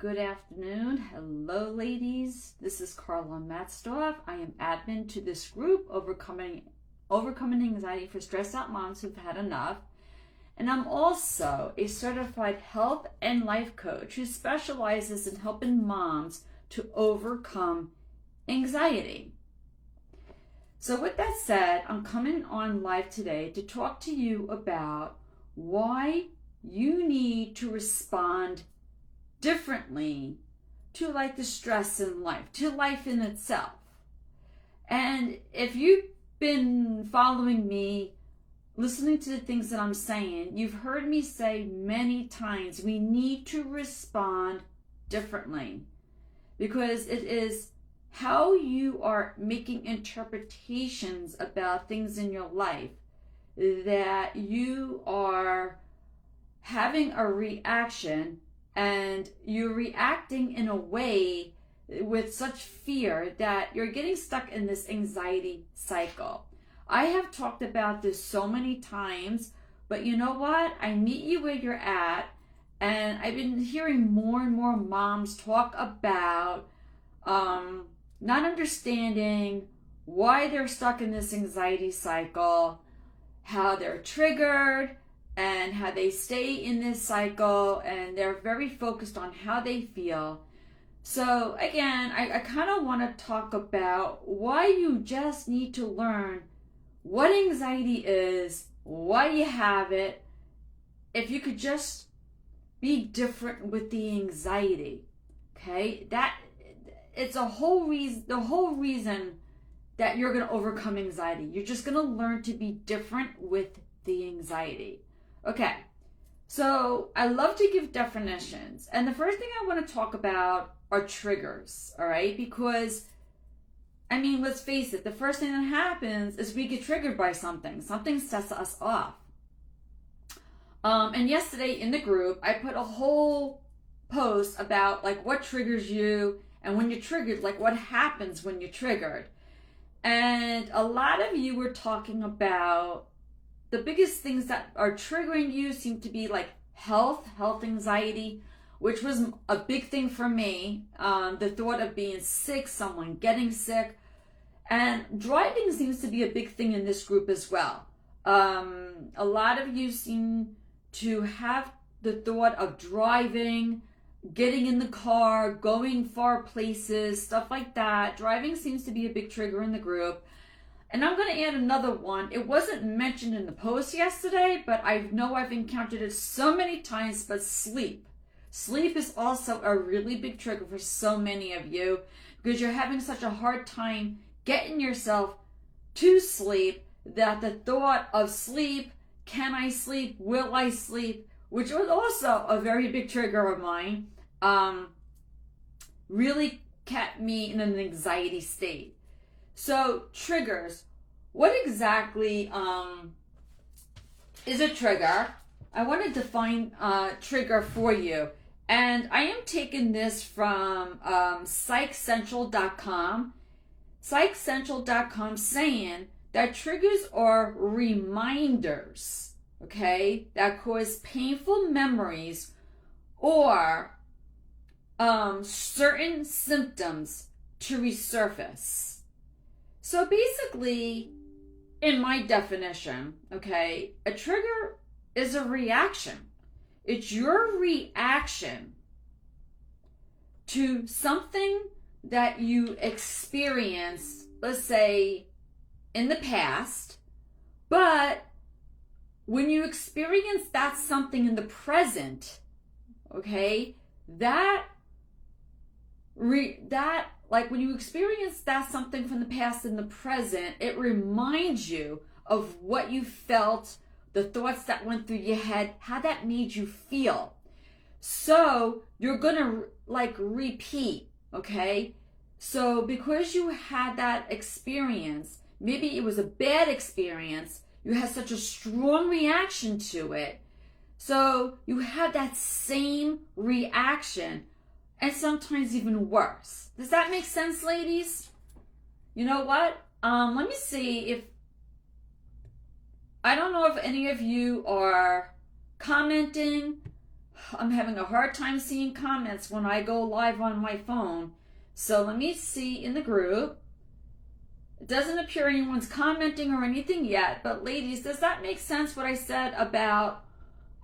Good afternoon. Hello, ladies. This is Carla Matzdorf. I am admin to this group, Overcoming Anxiety for Stressed Out Moms Who've Had Enough. And I'm also a certified health and life coach who specializes in helping moms to overcome anxiety. So with that said, I'm coming on live today to talk to you about why you need to respond differently to the stress in life, to life in itself. And if you've been following me, listening to the things that I'm saying, you've heard me say many times, we need to respond differently, because it is how you are making interpretations about things in your life that you are having a reaction, and you're reacting in a way with such fear that you're getting stuck in this anxiety cycle. I have talked about this so many times, but you know what? I meet you where you're at, and I've been hearing more and more moms talk about not understanding why they're stuck in this anxiety cycle, how they're triggered, and how they stay in this cycle, and they're very focused on how they feel. So again, I kind of want to talk about why you just need to learn what anxiety is, why you have it, if you could just be different with the anxiety. Okay, that it's the whole reason that you're going to overcome anxiety. You're just going to learn to be different with the anxiety. Okay, so I love to give definitions, and the first thing I want to talk about are triggers, all right? Because, I mean, let's face it, the first thing that happens is we get triggered by something. Something sets us off. And yesterday in the group, I put a whole post about what triggers you, and when you're triggered, what happens when you're triggered. And a lot of you were talking about the biggest things that are triggering you seem to be health anxiety, which was a big thing for me. The thought of being sick, someone getting sick, and driving seems to be a big thing in this group as well. A lot of you seem to have the thought of driving, getting in the car, going far places, stuff like that. Driving seems to be a big trigger in the group. And I'm going to add another one. It wasn't mentioned in the post yesterday, but I know I've encountered it so many times, but sleep. Sleep is also a really big trigger for so many of you, because you're having such a hard time getting yourself to sleep that the thought of sleep, can I sleep, will I sleep, which was also a very big trigger of mine, really kept me in an anxiety state. So triggers, what exactly is a trigger? I want to define trigger for you. And I am taking this from PsychCentral.com. PsychCentral.com saying that triggers are reminders, okay, that cause painful memories or certain symptoms to resurface. So basically, in my definition, okay, a trigger is a reaction. It's your reaction to something that you experienced, let's say, in the past, but when you experience that something in the present, okay, when you experience that something from the past in the present, it reminds you of what you felt, the thoughts that went through your head, how that made you feel. So you're gonna repeat, okay? So because you had that experience, maybe it was a bad experience, you had such a strong reaction to it, so you have that same reaction, and sometimes even worse. Does that make sense, ladies? You know what? Let me see if, I don't know if any of you are commenting, I'm having a hard time seeing comments when I go live on my phone. So let me see in the group. It doesn't appear anyone's commenting or anything yet, but ladies, does that make sense what I said about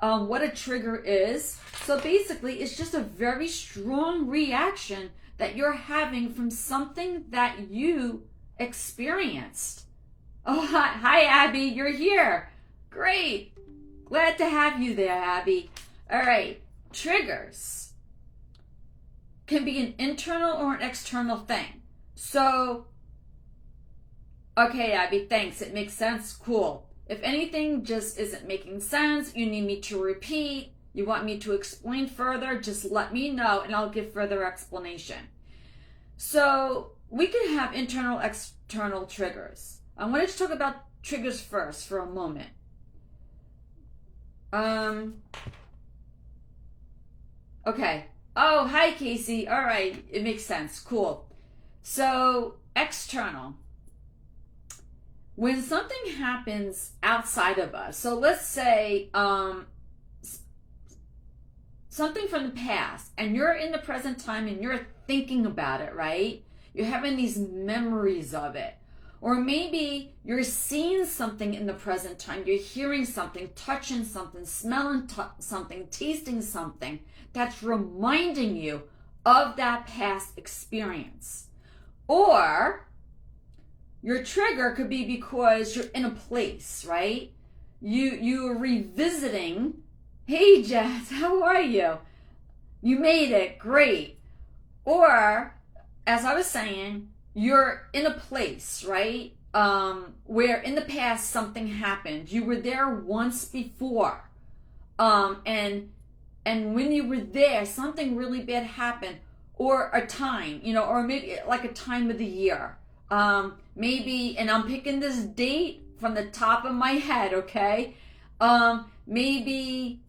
what a trigger is? So basically, it's just a very strong reaction that you're having from something that you experienced. Oh, hi Abby, you're here. Great. Glad to have you there, Abby. All right, triggers can be an internal or an external thing. So, okay, Abby, thanks. It makes sense. Cool. If anything just isn't making sense, you need me to repeat, you want me to explain further, just let me know and I'll give further explanation. So, we can have internal, external triggers. I wanted to talk about triggers first for a moment. Okay. Oh, hi, Casey. All right. It makes sense. Cool. So, external. When something happens outside of us, so let's say something from the past, and you're in the present time and you're thinking about it, right? You're having these memories of it. Or maybe you're seeing something in the present time, you're hearing something, touching something, smelling something, tasting something that's reminding you of that past experience. Or your trigger could be because you're in a place, right? You're revisiting, hey Jess, how are you? You made it, great. Or, as I was saying, you're in a place, right? Where in the past something happened. You were there once before. And when you were there, something really bad happened. Or a time, or maybe like a time of the year. Maybe, and I'm picking this date from the top of my head, okay? Maybe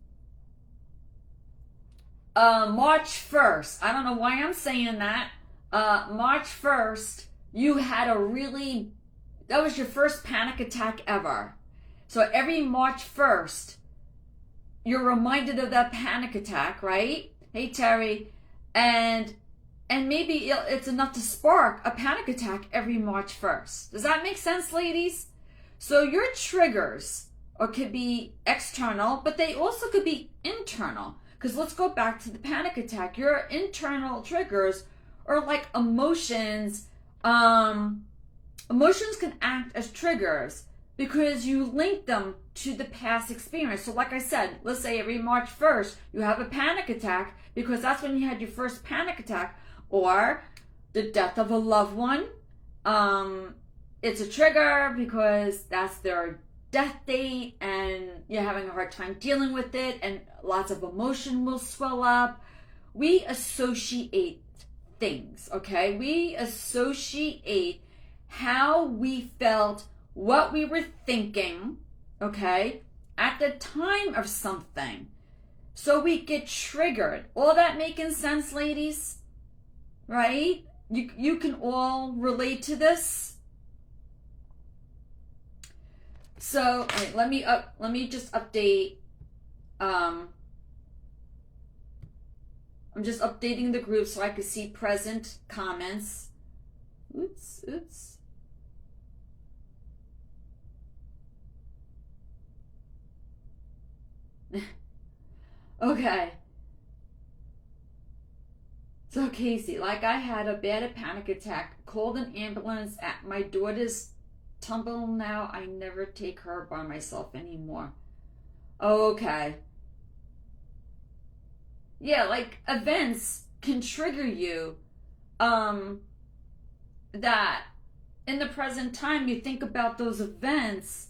March 1st. I don't know why I'm saying that. March 1st, you had that was your first panic attack ever. So every March 1st, you're reminded of that panic attack, right? Hey, Terry. And maybe it's enough to spark a panic attack every March 1st. Does that make sense, ladies? So your triggers could be external, but they also could be internal. Because let's go back to the panic attack. Your internal triggers are like emotions. Emotions can act as triggers because you link them to the past experience. So like I said, let's say every March 1st, you have a panic attack because that's when you had your first panic attack, or the death of a loved one. It's a trigger because that's their death date and you're having a hard time dealing with it and lots of emotion will swell up. We associate things, okay? We associate how we felt, what we were thinking, okay, at the time of something. So we get triggered. All that making sense, ladies? Right? You can all relate to this. So wait, let me just update. I'm just updating the group so I can see present comments. Oops. Okay. So Casey, like I had a bad panic attack, called an ambulance at my daughter's tumble now. I never take her by myself anymore. Okay. Yeah, like events can trigger you that in the present time you think about those events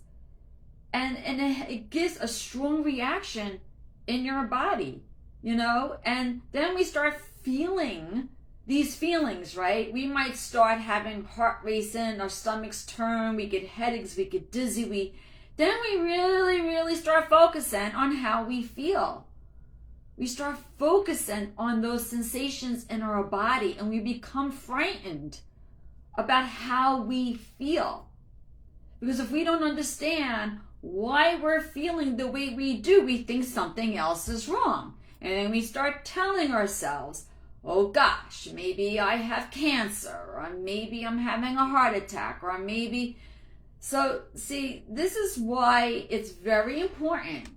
and it gives a strong reaction in your body, and then we start feeling these feelings, right? We might start having heart racing, our stomachs turn, we get headaches, we get dizzy, then we really start focusing on how we feel. We start focusing on those sensations in our body and we become frightened about how we feel. Because if we don't understand why we're feeling the way we do, we think something else is wrong. And then we start telling ourselves, oh gosh, maybe I have cancer, or maybe I'm having a heart attack, or maybe... So, see, this is why it's very important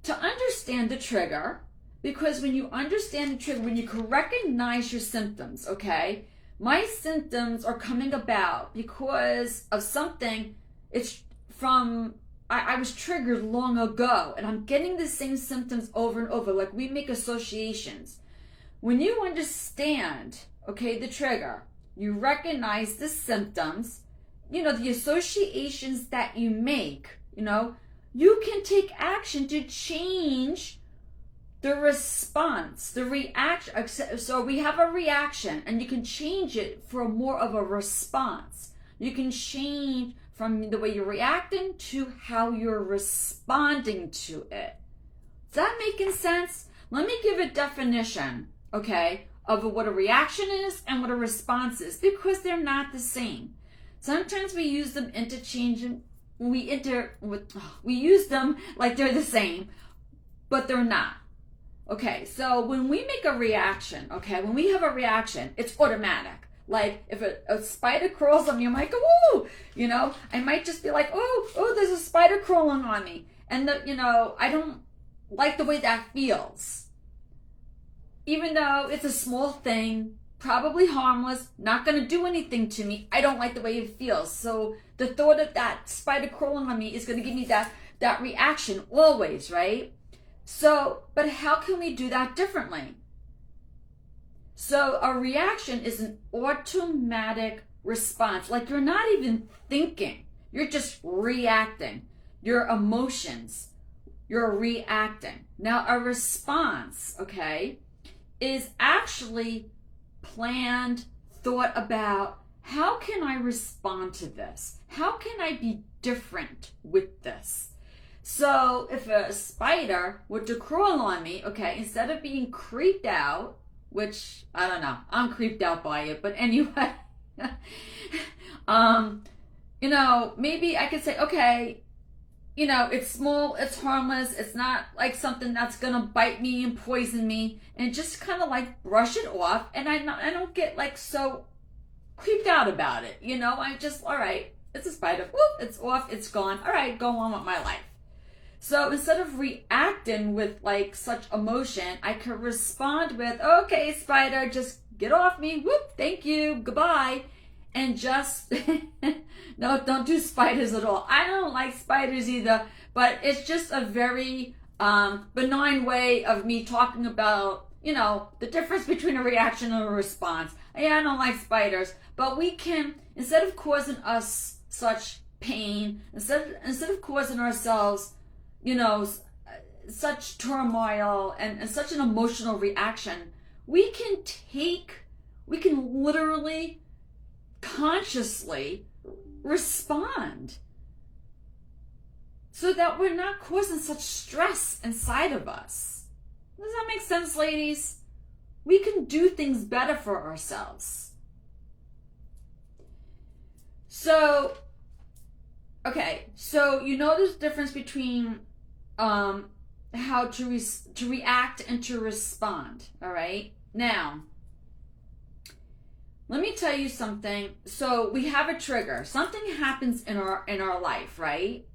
to understand the trigger, because when you understand the trigger, when you can recognize your symptoms, okay? My symptoms are coming about because of something. It's from... I was triggered long ago, and I'm getting the same symptoms over and over. Like, we make associations. When you understand, okay, the trigger, you recognize the symptoms, the associations that you make, you can take action to change the response, the reaction. So we have a reaction, and you can change it for more of a response. You can change from the way you're reacting to how you're responding to it. Is that making sense? Let me give a definition, okay, of what a reaction is and what a response is, because they're not the same. Sometimes we use them interchangeably. We use them like they're the same, but they're not. Okay, so when we make a reaction, when we have a reaction, it's automatic. Like, if a spider crawls on me, I might go, ooh, I might just be like, oh, there's a spider crawling on me. And, I don't like the way that feels. Even though it's a small thing, probably harmless, not going to do anything to me, I don't like the way it feels. So the thought of that spider crawling on me is going to give me that reaction always, right? So, but how can we do that differently? So a reaction is an automatic response. Like, you're not even thinking. You're just reacting. Your emotions, you're reacting. Now, a response, is actually planned, thought about, how can I respond to this? How can I be different with this? So if a spider were to crawl on me, instead of being creeped out, which, I don't know, I'm creeped out by it, but anyway, maybe I could say, it's small, it's harmless, it's not like something that's gonna bite me and poison me, and just kind of like brush it off, and I don't get like so creeped out about it, I just, all right, it's a spider, whoop, it's off, it's gone, all right, go on with my life. So instead of reacting with like such emotion, I could respond with, okay, spider, just get off me. Whoop, thank you, goodbye. And just, no, don't do spiders at all. I don't like spiders either, but it's just a very benign way of me talking about, the difference between a reaction and a response. Yeah, I don't like spiders, but we can, instead of causing us such pain, instead of causing ourselves such turmoil and such an emotional reaction, we can literally consciously respond so that we're not causing such stress inside of us. Does that make sense, ladies? We can do things better for ourselves. So, so there's a difference between how to react and to respond. All right. Now, let me tell you something. So we have a trigger. Something happens in our life, right?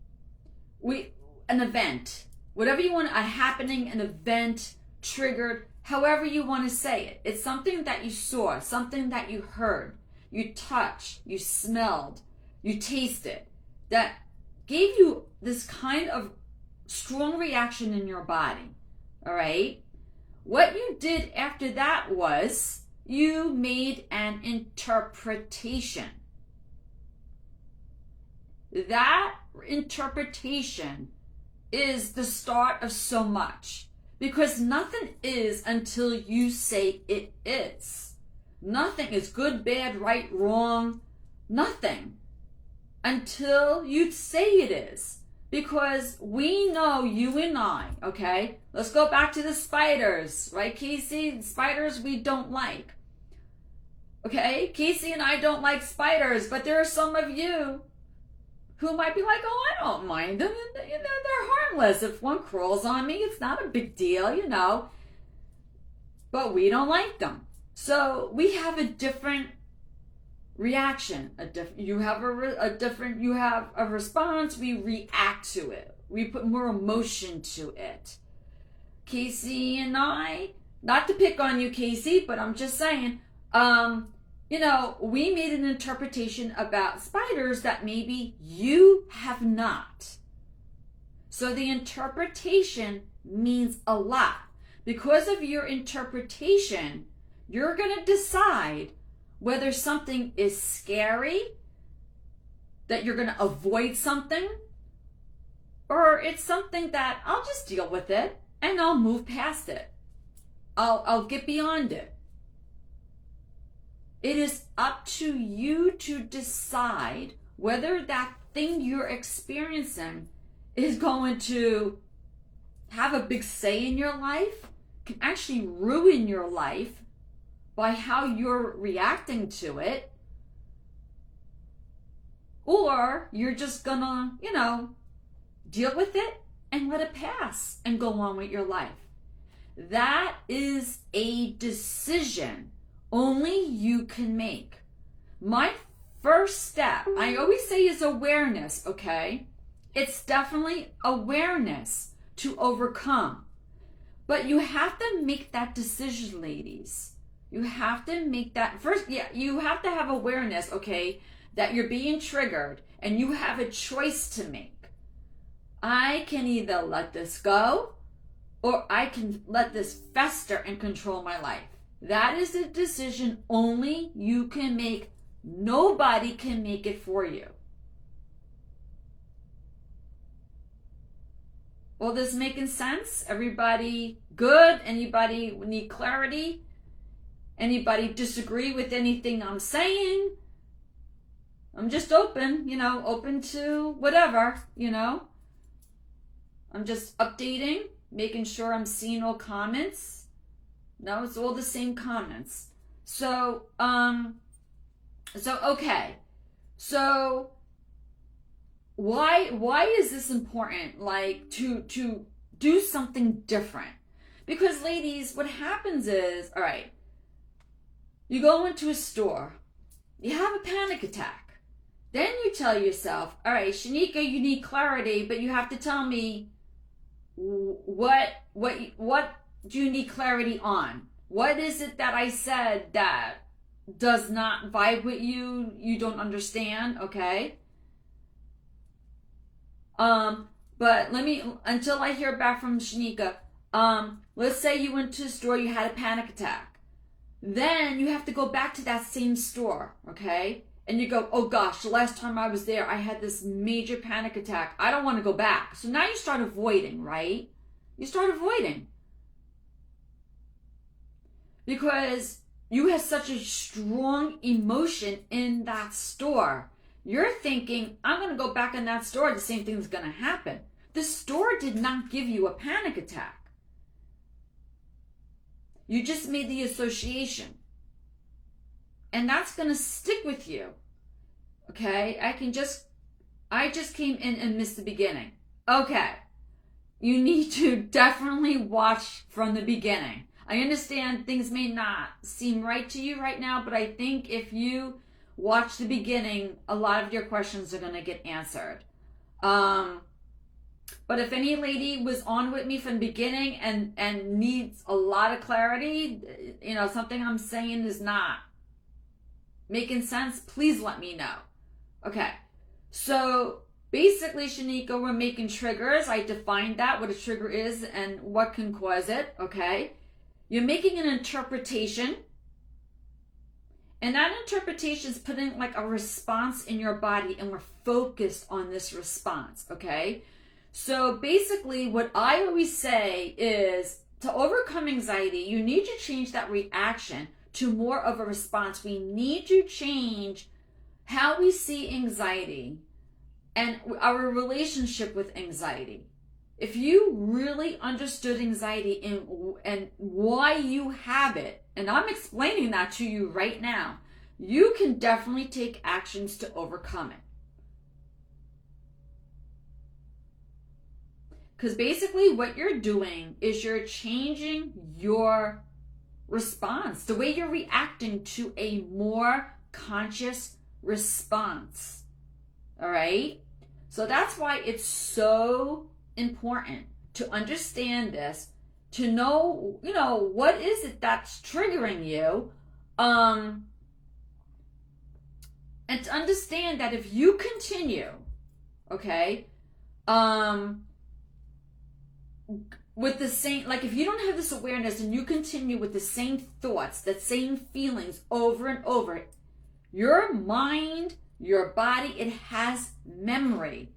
An event, whatever you want, a happening, an event, triggered, however you want to say it. It's something that you saw, something that you heard, you touched, you smelled, you tasted, that gave you this kind of strong reaction in your body. All right. What you did after that was you made an interpretation. That interpretation is the start of so much, because nothing is until you say it is. Nothing is good, bad, right, wrong, nothing until you say it is. Because we know, you and I, let's go back to the spiders, right, Casey? Spiders we don't like. Casey and I don't like spiders, but there are some of you who might be like, oh, I don't mind them. They're harmless. If one crawls on me, it's not a big deal, but we don't like them. So we have a different reaction. You have a response. We react to it. We put more emotion to it. Casey and I, not to pick on you, Casey, but I'm just saying, we made an interpretation about spiders that maybe you have not. So the interpretation means a lot. Because of your interpretation, you're going to decide whether something is scary, that you're going to avoid something, or it's something that I'll just deal with it and I'll move past it. I'll get beyond it. It is up to you to decide whether that thing you're experiencing is going to have a big say in your life, can actually ruin your life by how you're reacting to it, or you're just gonna, deal with it and let it pass and go on with your life. That is a decision only you can make. My first step, I always say, is awareness, okay? It's definitely awareness to overcome. But you have to make that decision, ladies. You have to make that first. You have to have awareness, okay, that you're being triggered and you have a choice to make. I can either let this go or I can let this fester and control my life. That is a decision only you can make. Nobody can make it for you. Well, this making sense? Everybody good? Anybody need clarity? Anybody disagree with anything I'm saying? I'm just open, open to whatever, I'm just updating, making sure I'm seeing all comments. No, it's all the same comments. So, okay. So, why is this important? Like, to do something different? Because, ladies, what happens is, all right, you go into a store, you have a panic attack. Then you tell yourself, all right, Shanika, you need clarity, but you have to tell me what do you need clarity on? What is it that I said that does not vibe with you? You don't understand, okay? But until I hear back from Shanika, let's say you went to a store, you had a panic attack. Then you have to go back to that same store, okay? And you go, oh gosh, the last time I was there, I had this major panic attack. I don't want to go back. So now you start avoiding, right? You start avoiding. Because you have such a strong emotion in that store. You're thinking, I'm going to go back in that store, the same thing is going to happen. The store did not give you a panic attack. You just made the association. And that's going to stick with you. Okay? I just came in and missed the beginning. Okay. You need to definitely watch from the beginning. I understand things may not seem right to you right now, but I think if you watch the beginning, a lot of your questions are going to get answered. But if any lady was on with me from the beginning and needs a lot of clarity, something I'm saying is not making sense, please let me know. Okay. So basically, Shanika, we're making triggers. I defined that, what a trigger is and what can cause it. Okay. You're making an interpretation. And that interpretation is putting like a response in your body, and we're focused on this response, okay? So basically what I always say is, to overcome anxiety, you need to change that reaction to more of a response. We need to change how we see anxiety and our relationship with anxiety. If you really understood anxiety and why you have it, and I'm explaining that to you right now, you can definitely take actions to overcome it. Because basically what you're doing is you're changing your response, the way you're reacting to a more conscious response. All right? So that's why it's so important to understand this, to know, what is it that's triggering you, and to understand that if you continue, okay, with the same, like if you don't have this awareness and you continue with the same thoughts, the same feelings over and over, your mind, your body, it has memory.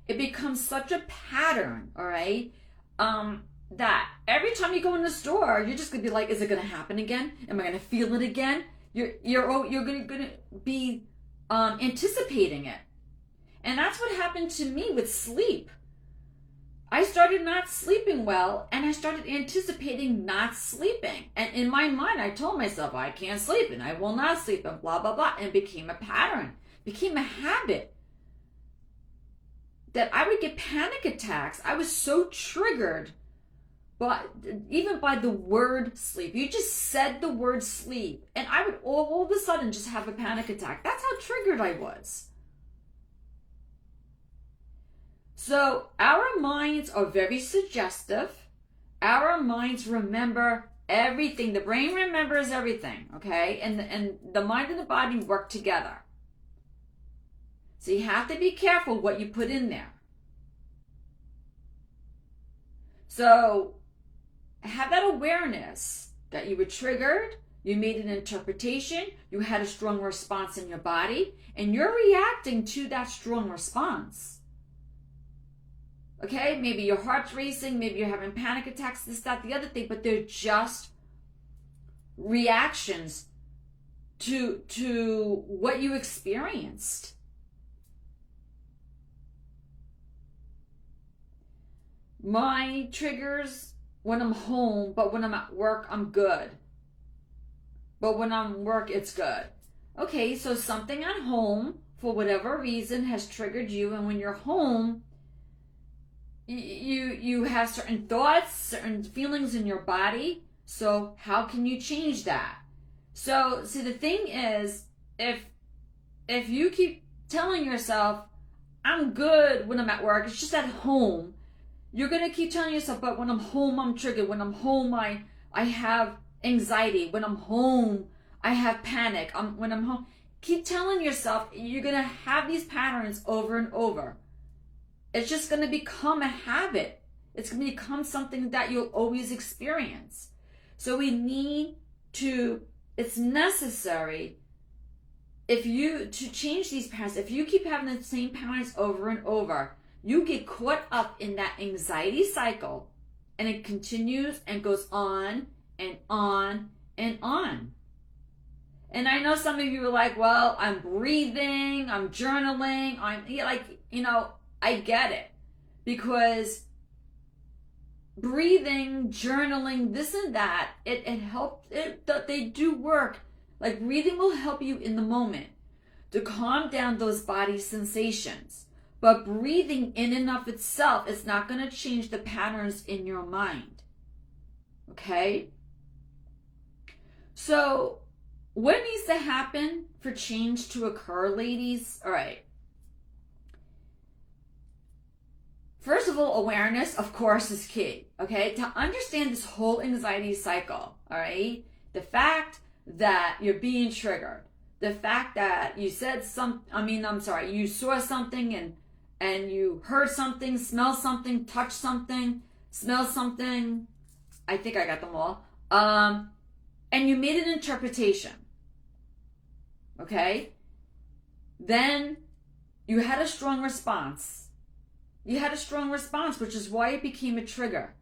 It becomes such a pattern, all right, that every time you go in the store, you're just gonna be like, is it gonna happen again? Am I gonna feel it again? You're gonna be anticipating it. And that's what happened to me with sleep. I started not sleeping well, and I started anticipating not sleeping. And in my mind, I told myself, I can't sleep, and I will not sleep, and blah, blah, blah. And it became a pattern, became a habit that I would get panic attacks. I was so triggered, even by the word sleep. You just said the word sleep, and I would all of a sudden just have a panic attack. That's how triggered I was. So our minds are very suggestive. Our minds remember everything. The brain remembers everything, okay? And the mind and the body work together. So you have to be careful what you put in there. So have that awareness that you were triggered, you made an interpretation, you had a strong response in your body, and you're reacting to that strong response. Okay, maybe your heart's racing, maybe you're having panic attacks, this, that, the other thing, but they're just reactions to what you experienced. My triggers when I'm home, but when I'm at work, I'm good. But when I'm at work, it's good. Okay, so something at home, for whatever reason, has triggered you, and when you're home, you have certain thoughts, certain feelings in your body. So how can you change that? So see, the thing is, if you keep telling yourself, I'm good when I'm at work, it's just at home, you're going to keep telling yourself, but when I'm home, I'm triggered. When I'm home, I have anxiety. When I'm home, I have panic. When I'm home, keep telling yourself, you're going to have these patterns over and over. It's just going to become a habit. It's going to become something that you'll always experience. So we need to, it's necessary to change these patterns. If you keep having the same patterns over and over, you get caught up in that anxiety cycle, and it continues and goes on and on and on. And I know some of you are like, well, I'm breathing, I'm journaling, I get it, because breathing, journaling, this and that, it helps. They do work. Like breathing will help you in the moment to calm down those body sensations. But breathing in and of itself is not going to change the patterns in your mind. Okay? So what needs to happen for change to occur, ladies? All right. First of all, awareness, of course, is key, okay? To understand this whole anxiety cycle, all right? The fact that you're being triggered, the fact that you said you saw something and you heard something, smell something, touch something, smell something, I think I got them all, and you made an interpretation, okay? Then you had a strong response. You had a strong response, which is why it became a trigger.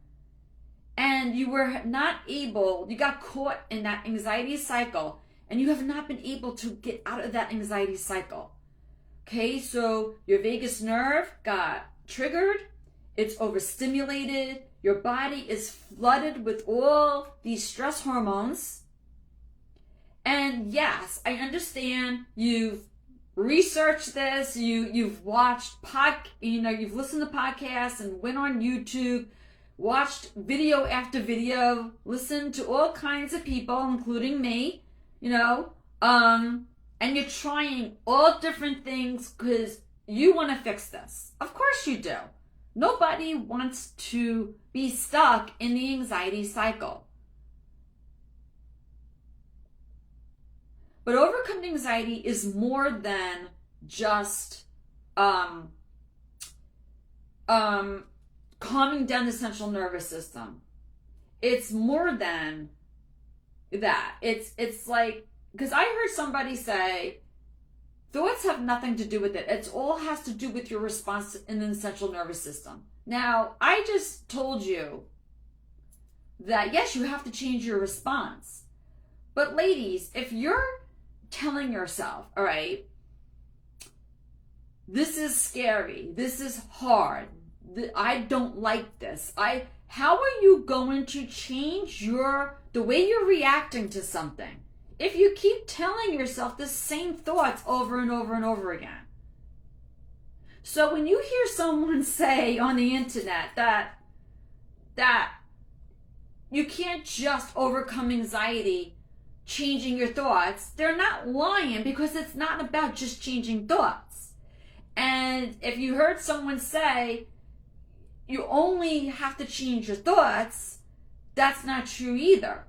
And you got caught in that anxiety cycle, and you have not been able to get out of that anxiety cycle. Okay, so your vagus nerve got triggered, it's overstimulated, your body is flooded with all these stress hormones. And yes, I understand you've research you've watched you've listened to podcasts and went on YouTube, watched video after video, listened to all kinds of people, including me, and you're trying all different things because you want to fix this. Of course you do. Nobody wants to be stuck in the anxiety cycle. But overcoming anxiety is more than just calming down the central nervous system. It's more than that. It's like, because I heard somebody say, thoughts have nothing to do with it. It all has to do with your response in the central nervous system. Now, I just told you that, yes, you have to change your response. But ladies, if you're telling yourself, all right, this is scary, this is hard, I don't like this, how are you going to change the way you're reacting to something if you keep telling yourself the same thoughts over and over and over again? So when you hear someone say on the internet that you can't just overcome anxiety changing your thoughts, they're not lying, because it's not about just changing thoughts. And if you heard someone say you only have to change your thoughts, that's not true either,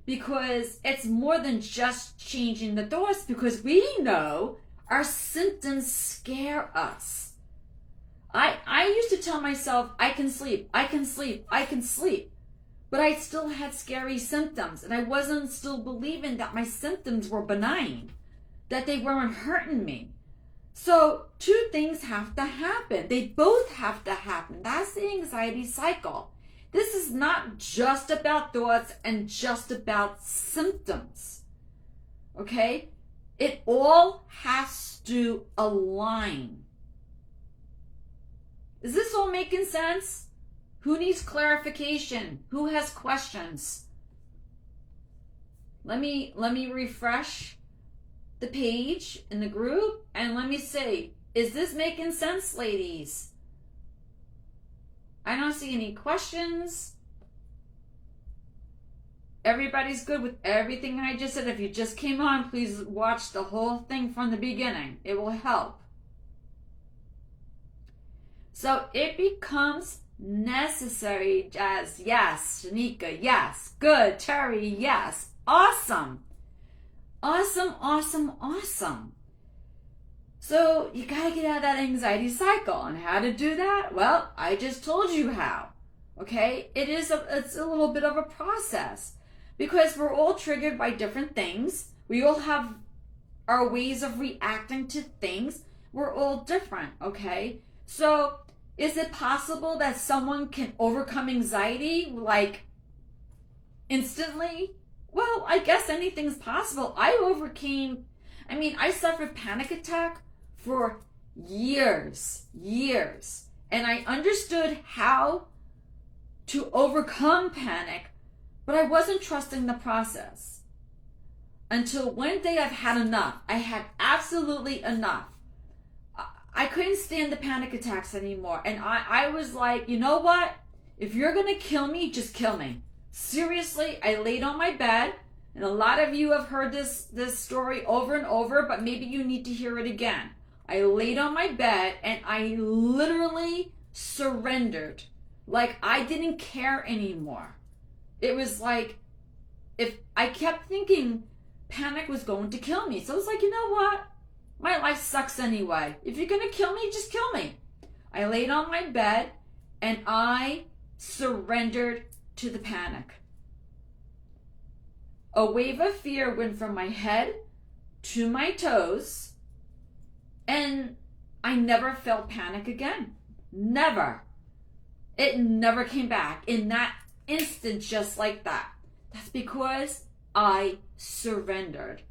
because it's more than just changing the thoughts, because we know our symptoms scare us. I used to tell myself, I can sleep, but I still had scary symptoms, and I wasn't still believing that my symptoms were benign, that they weren't hurting me. So two things have to happen. They both have to happen. That's the anxiety cycle. This is not just about thoughts and just about symptoms. Okay? It all has to align. Is this all making sense? Who needs clarification? Who has questions? Let me refresh the page in the group and let me see, is this making sense, ladies? I don't see any questions. Everybody's good with everything I just said. If you just came on, please watch the whole thing from the beginning. It will help. So it becomes necessary, Jazz, yes. Shanika, yes. Good. Terry, yes. Awesome. Awesome. So you got to get out of that anxiety cycle. And how to do that? Well, I just told you how. Okay? It's a little bit of a process, because we're all triggered by different things. We all have our ways of reacting to things. We're all different, okay? So is it possible that someone can overcome anxiety like instantly? Well, I guess anything's possible. I suffered panic attack for years. And I understood how to overcome panic, but I wasn't trusting the process. Until one day I've had enough. I had absolutely enough. I couldn't stand the panic attacks anymore. And I was like, you know what? If you're going to kill me, just kill me. Seriously, I laid on my bed, and a lot of you have heard this story over and over, but maybe you need to hear it again. I laid on my bed and I literally surrendered. Like I didn't care anymore. It was like, if I kept thinking panic was going to kill me. So it's like, you know what? My life sucks anyway. If you're going to kill me, just kill me. I laid on my bed and I surrendered to the panic. A wave of fear went from my head to my toes, and I never felt panic again. Never. It never came back in that instant, just like that. That's because I surrendered.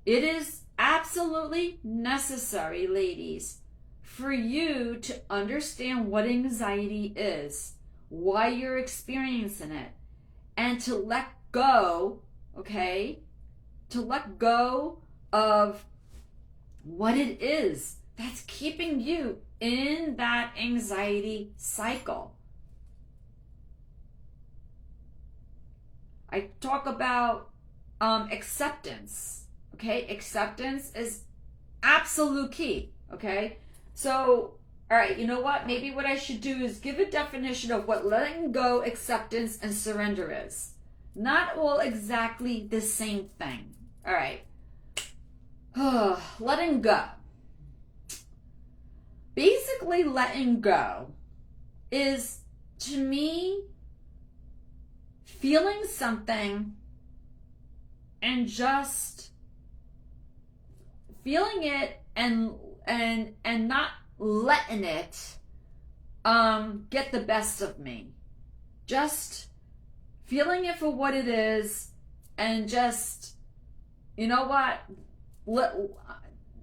It is absolutely necessary, ladies, for you to understand what anxiety is, why you're experiencing it, and to let go, okay? To let go of what it is that's keeping you in that anxiety cycle. I talk about acceptance. Okay, acceptance is absolute key. Okay, so all right, you know what? Maybe what I should do is give a definition of what letting go, acceptance, and surrender is. Not all exactly the same thing. All right. Letting go. Basically, letting go is, to me, feeling something and just feeling it and not letting it get the best of me. Just feeling it for what it is and just, you know what,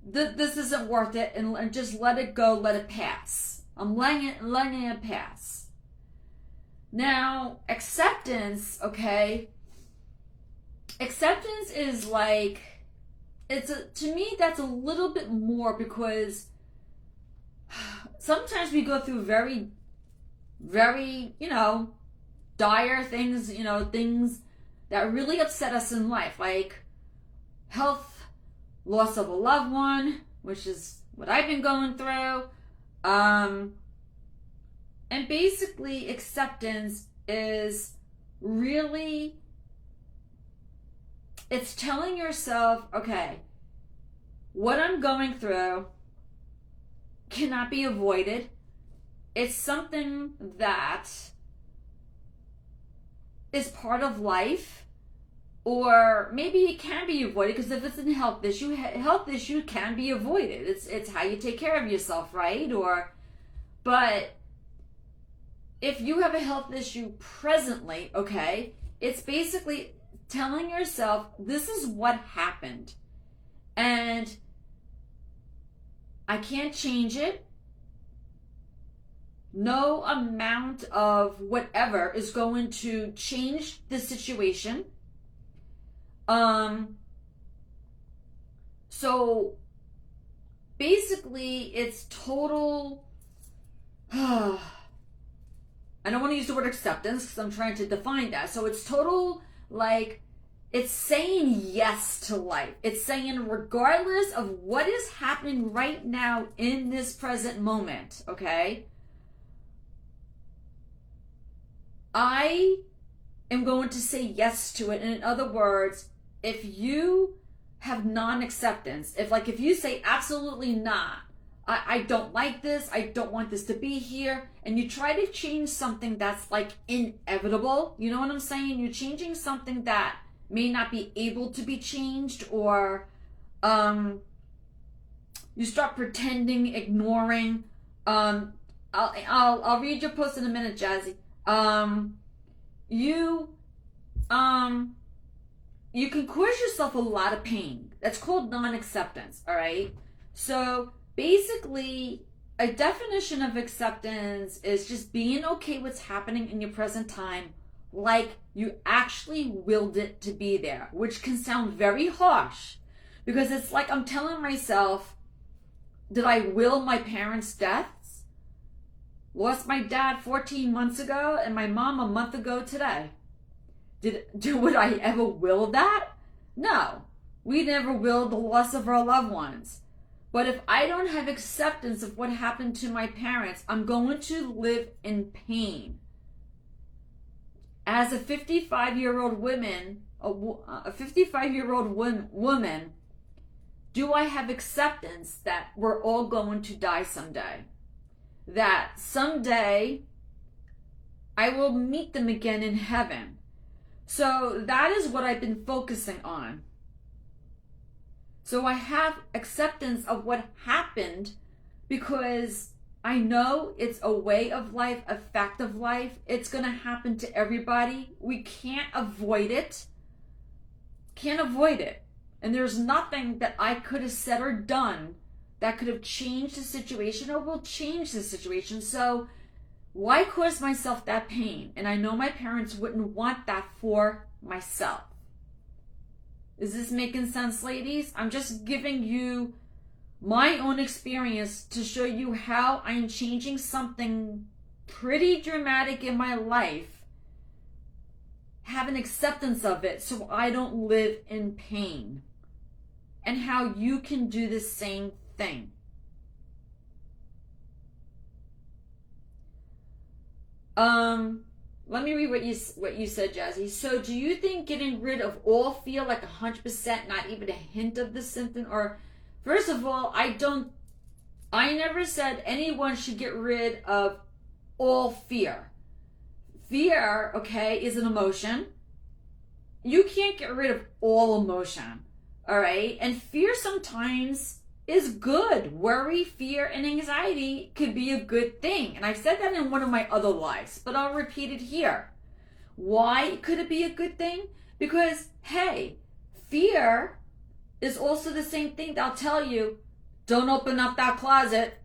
this isn't worth it, and just let it go, let it pass. I'm letting it pass. Now, acceptance, okay? Acceptance is like, to me, that's a little bit more, because sometimes we go through very, very, dire things, things that really upset us in life, like health, loss of a loved one, which is what I've been going through. And basically, acceptance is really, it's telling yourself, okay, what I'm going through cannot be avoided. It's something that is part of life, or maybe it can be avoided, because if it's a health issue can be avoided. It's how you take care of yourself, right? But if you have a health issue presently, okay, it's basically telling yourself, this is what happened, and I can't change it. No amount of whatever is going to change the situation. So basically, it's total. I don't want to use the word acceptance because I'm trying to define that. So it's total, like, it's saying yes to life. It's saying, regardless of what is happening right now in this present moment, okay, I am going to say yes to it. And in other words, if you have non-acceptance, if you say absolutely not, I don't like this, I don't want this to be here, and you try to change something that's like inevitable, you know what I'm saying? You're changing something that may not be able to be changed, or you start pretending, ignoring. I'll read your post in a minute, Jazzy. You can cause yourself a lot of pain. That's called non-acceptance, all right? So basically, a definition of acceptance is just being okay with what's happening in your present time, like you actually willed it to be there, which can sound very harsh, because it's like I'm telling myself, did I will my parents' deaths? Lost my dad 14 months ago and my mom a month ago today. Would I ever will that? No. We never willed the loss of our loved ones. But if I don't have acceptance of what happened to my parents, I'm going to live in pain. As a 55-year-old woman, woman, do I have acceptance that we're all going to die someday? That someday I will meet them again in heaven. So that is what I've been focusing on. So I have acceptance of what happened, because I know it's a way of life, a fact of life. It's going to happen to everybody. We can't avoid it. Can't avoid it. And there's nothing that I could have said or done that could have changed the situation or will change the situation. So why cause myself that pain? And I know my parents wouldn't want that for myself. Is this making sense, ladies? I'm just giving you my own experience to show you how I'm changing something pretty dramatic in my life. Have an acceptance of it so I don't live in pain. And how you can do the same thing. Let me read what you said, Jazzy. So do you think getting rid of all fear, like 100%, not even a hint of the symptom? Or, first of all, I never said anyone should get rid of all fear. Fear, okay, is an emotion. You can't get rid of all emotion, all right? And fear sometimes is good. Worry, fear, and anxiety could be a good thing. And I said that in one of my other lives, but I'll repeat it here. Why could it be a good thing? Because, hey, fear is also the same thing. They'll tell you, don't open up that closet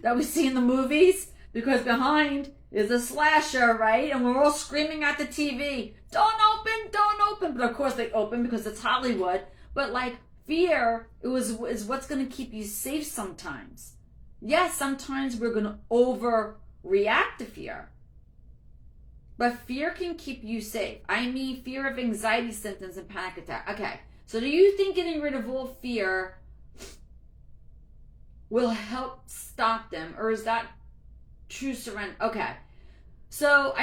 that we see in the movies, because behind is a slasher, right? And we're all screaming at the TV, don't open, don't open. But of course they open because it's Hollywood. But like, fear is what's going to keep you safe sometimes. Yes, sometimes we're going to overreact to fear. But fear can keep you safe. I mean, fear of anxiety symptoms and panic attack. Okay, so do you think getting rid of all fear will help stop them? Or is that true surrender? Okay, so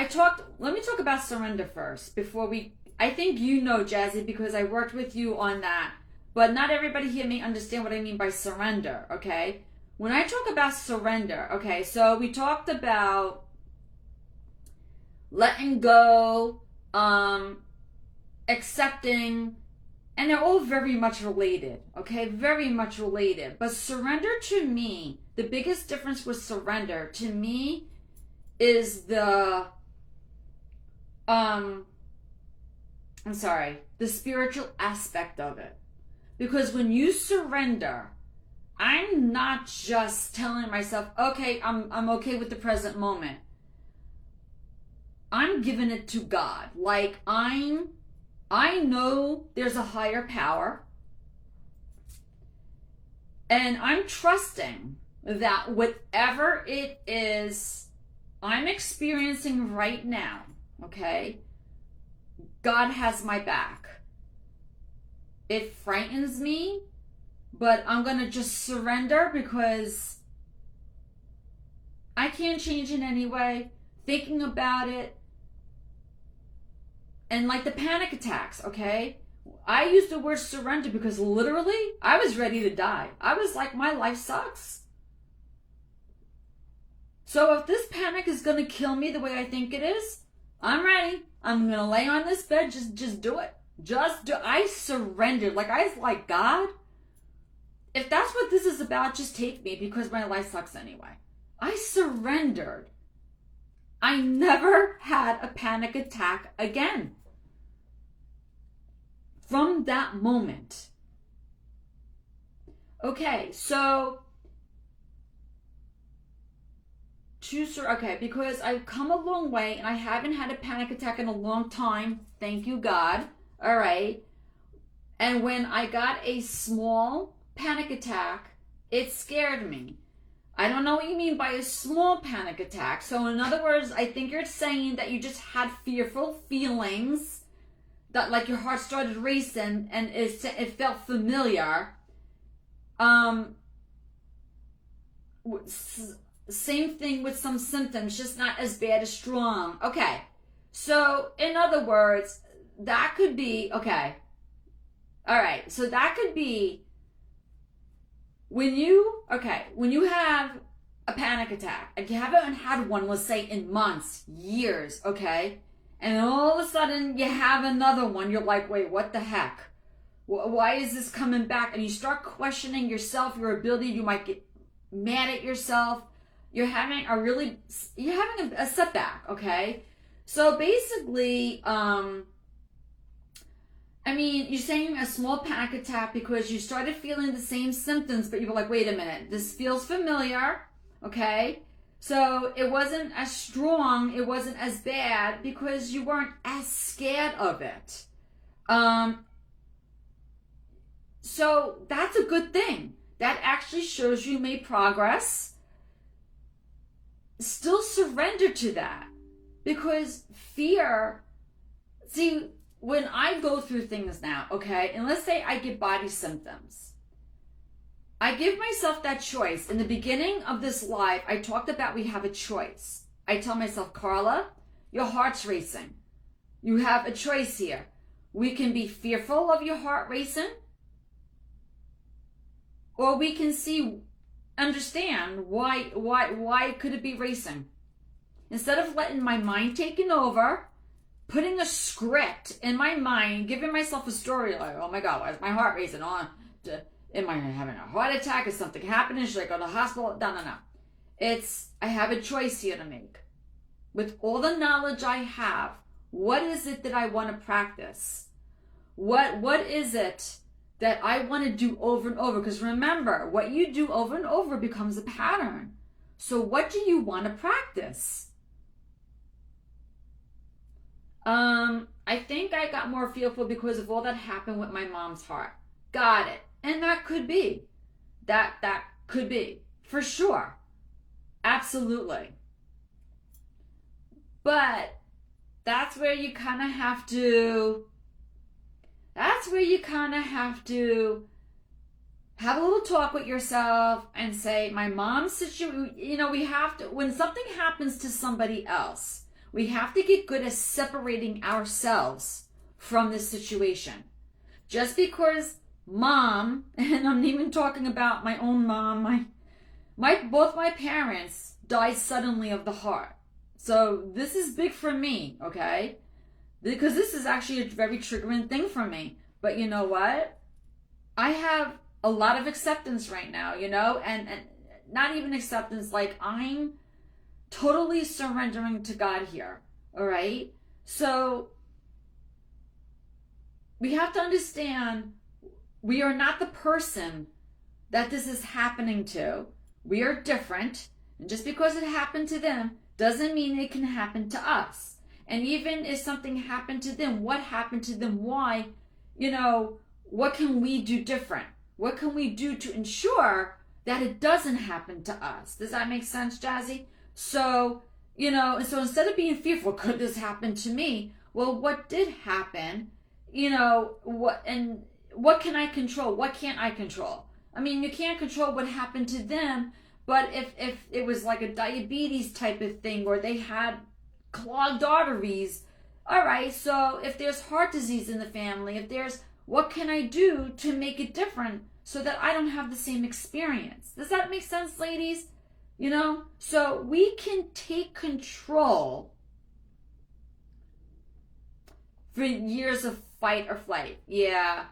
let me talk about surrender first before I think you know, Jazzy, because I worked with you on that. But not everybody here may understand what I mean by surrender, okay? When I talk about surrender, okay, so we talked about letting go, accepting, and they're all very much related, okay? Very much related. But surrender to me, the biggest difference with surrender to me is the spiritual aspect of it. Because when you surrender, I'm not just telling myself, okay, I'm okay with the present moment. I'm giving it to God. Like I know there's a higher power. And I'm trusting that whatever it is I'm experiencing right now, okay, God has my back. It frightens me, but I'm going to just surrender because I can't change it anyway. Thinking about it, and like the panic attacks, okay? I use the word surrender because literally I was ready to die. I was like, my life sucks. So if this panic is going to kill me the way I think it is, I'm ready. I'm going to lay on this bed, just do it. I surrendered. Like, I was like, God, if that's what this is about, just take me because my life sucks anyway. I surrendered. I never had a panic attack again. From that moment. Okay, so because I've come a long way and I haven't had a panic attack in a long time. Thank you, God. All right. And when I got a small panic attack, it scared me. I don't know what you mean by a small panic attack. So in other words, I think you're saying that you just had fearful feelings, that like your heart started racing and it felt familiar. Same thing with some symptoms, just not as bad as strong. Okay. So in other words, that could be, okay. All right. So that could be when you have a panic attack, and you haven't had one, let's say in months, years, okay? And all of a sudden you have another one. You're like, wait, what the heck? Why is this coming back? And you start questioning yourself, your ability. You might get mad at yourself. You're having a setback, okay? So basically, you're saying a small panic attack because you started feeling the same symptoms, but you were like, wait a minute, this feels familiar, okay? So it wasn't as strong, it wasn't as bad because you weren't as scared of it. So that's a good thing. that actually shows you made progress. Still surrender to that. Because fear, see, when I go through things now, okay, and let's say I get body symptoms, I give myself that choice. In the beginning of this live, I talked about we have a choice. I tell myself, Carla, your heart's racing. You have a choice here. We can be fearful of your heart racing, or we can understand why could it be racing. Instead of letting my mind taking over, putting a script in my mind, giving myself a story like, oh my God, why is my heart racing? Am I having a heart attack? Is something happening? Should I go to the hospital? No. I have a choice here to make. With all the knowledge I have, what is it that I want to practice? What is it that I want to do over and over? Because remember, what you do over and over becomes a pattern. So what do you want to practice? I think I got more fearful because of all that happened with my mom's heart. Got it. And that could be. That could be. For sure. Absolutely. But that's where you kind of have to have a little talk with yourself and say, my mom's situation, we have to, when something happens to somebody else, we have to get good at separating ourselves from this situation. Just because mom, and I'm even talking about my own mom, both my parents died suddenly of the heart. So this is big for me, okay? Because this is actually a very triggering thing for me. But you know what? I have a lot of acceptance right now, and not even acceptance, like I'm totally surrendering to God here, all right? So we have to understand we are not the person that this is happening to. We are different. And just because it happened to them doesn't mean it can happen to us. And even if something happened to them, what happened to them? Why? What can we do different? What can we do to ensure that it doesn't happen to us? Does that make sense, Jazzy? So, so instead of being fearful, could this happen to me? Well, what did happen? What can I control? What can't I control? I mean, you can't control what happened to them, but if it was like a diabetes type of thing, or they had clogged arteries, all right, so if there's heart disease in the family, what can I do to make it different so that I don't have the same experience? Does that make sense, ladies? So we can take control for years of fight or flight. Yeah.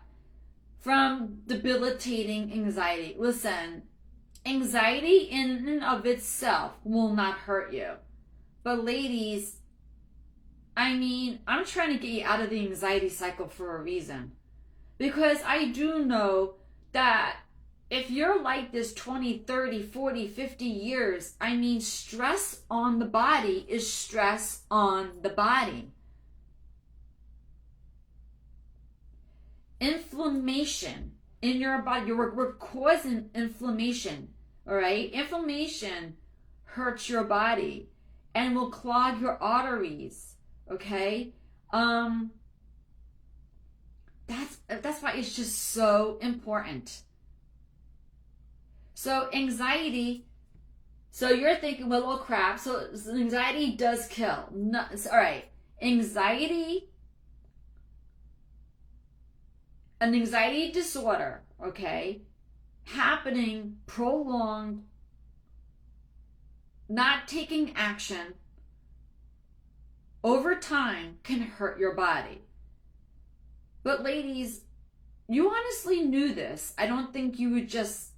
From debilitating anxiety. Listen, anxiety in and of itself will not hurt you. But ladies, I'm trying to get you out of the anxiety cycle for a reason. Because I do know that if you're like this 20, 30, 40, 50 years, stress on the body is stress on the body. Inflammation in your body, we're causing inflammation, all right? Inflammation hurts your body and will clog your arteries, okay? That's why it's just so important. So anxiety, so you're thinking, well, oh crap, so anxiety does kill. No, all right, anxiety, an anxiety disorder, okay, happening, prolonged, not taking action over time can hurt your body. But ladies, you honestly knew this. I don't think you were just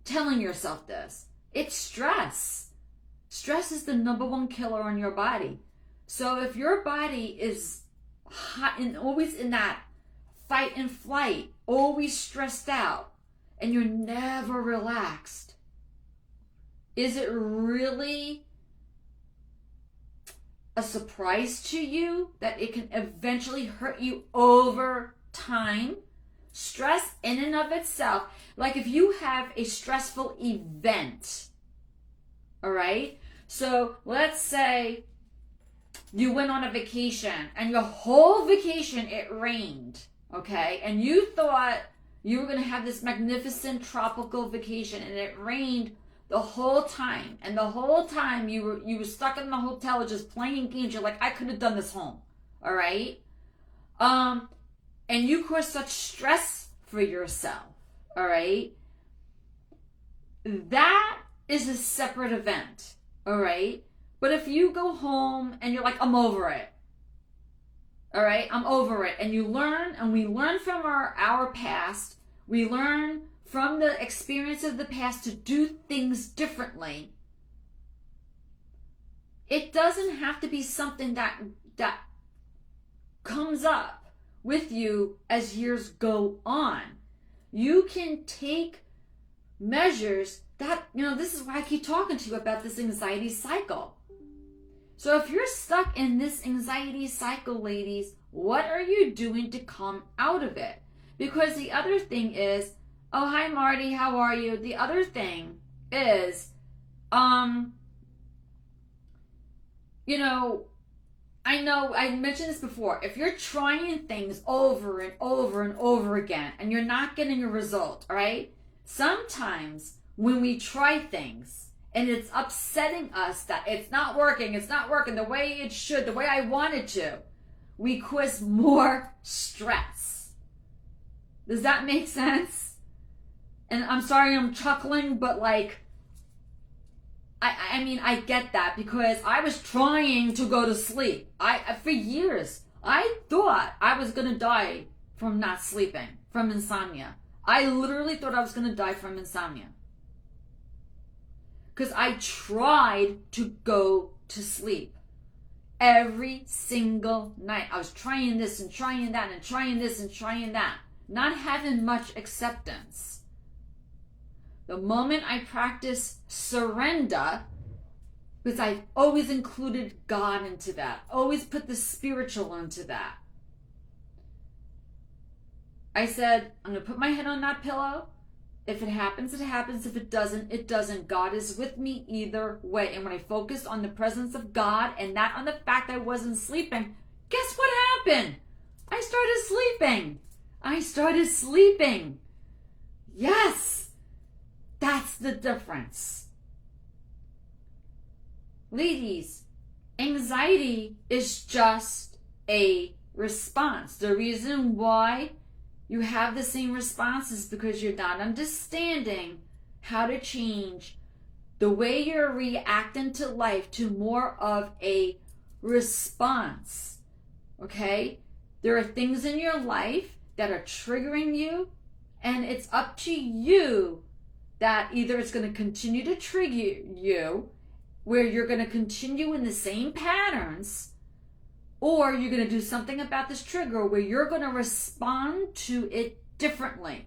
telling yourself this. It's stress. Stress is the #1 killer on your body. So if your body is hot and always in that fight and flight, always stressed out, and you're never relaxed, is it really a surprise to you that it can eventually hurt you over time? stress in and of itself, like if you have a stressful event, all right? So let's say you went on a vacation and your whole vacation it rained, okay? And you thought you were going to have this magnificent tropical vacation and it rained the whole time. And the whole time you were stuck in the hotel just playing games. You're like, I could have done this home, all right? And you caused such stress for yourself, all right? That is a separate event, all right? But if you go home and you're like, I'm over it, all right? I'm over it. And you learn, and we learn from our past. We learn from the experience of the past to do things differently. It doesn't have to be something that comes up with you as years go on. You can take measures that, this is why I keep talking to you about this anxiety cycle. So if you're stuck in this anxiety cycle, ladies, what are you doing to come out of it? Because the other thing is, oh, hi, Marty, how are you? The other thing is, I know I mentioned this before. If you're trying things over and over and over again and you're not getting a result, all right? Sometimes when we try things and it's upsetting us that it's not working the way it should, the way I want it to, we cause more stress. Does that make sense? And I'm sorry I'm chuckling, but I get that because I was trying to go to sleep. For years, I thought I was going to die from not sleeping, from insomnia. I literally thought I was going to die from insomnia. Because I tried to go to sleep every single night. I was trying this and trying that and trying this and trying that. Not having much acceptance. The moment I practice surrender, because I've always included God into that, always put the spiritual into that. I said, I'm going to put my head on that pillow. If it happens, it happens. If it doesn't, it doesn't. God is with me either way. And when I focused on the presence of God and not on the fact I wasn't sleeping, guess what happened? I started sleeping. Yes. That's the difference. Ladies, anxiety is just a response. The reason why you have the same response is because you're not understanding how to change the way you're reacting to life to more of a response. Okay? There are things in your life that are triggering you, and it's up to you that either it's going to continue to trigger you, where you're going to continue in the same patterns, or you're going to do something about this trigger where you're going to respond to it differently.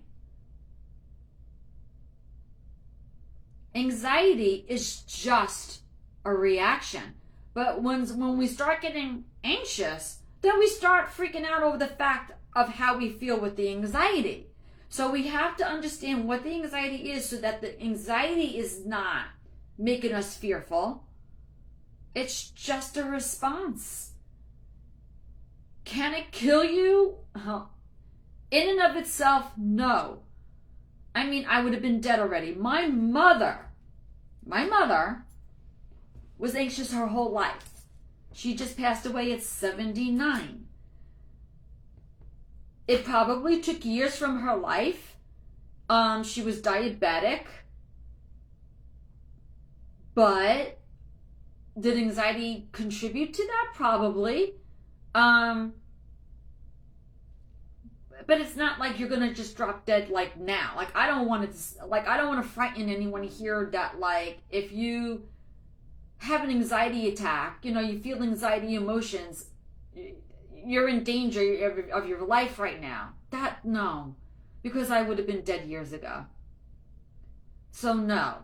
Anxiety is just a reaction. But when we start getting anxious, then we start freaking out over the fact of how we feel with the anxiety. So we have to understand what the anxiety is so that the anxiety is not making us fearful. It's just a response. Can it kill you? In and of itself, no. I mean, I would have been dead already. My mother was anxious her whole life. She just passed away at 79. It probably took years from her life. She was diabetic. But did anxiety contribute to that? Probably. But it's not like you're gonna just drop dead like now. I don't want to frighten anyone here that if you have an anxiety attack, you feel anxiety emotions, you're in danger of your life right now. No, because I would have been dead years ago. So no.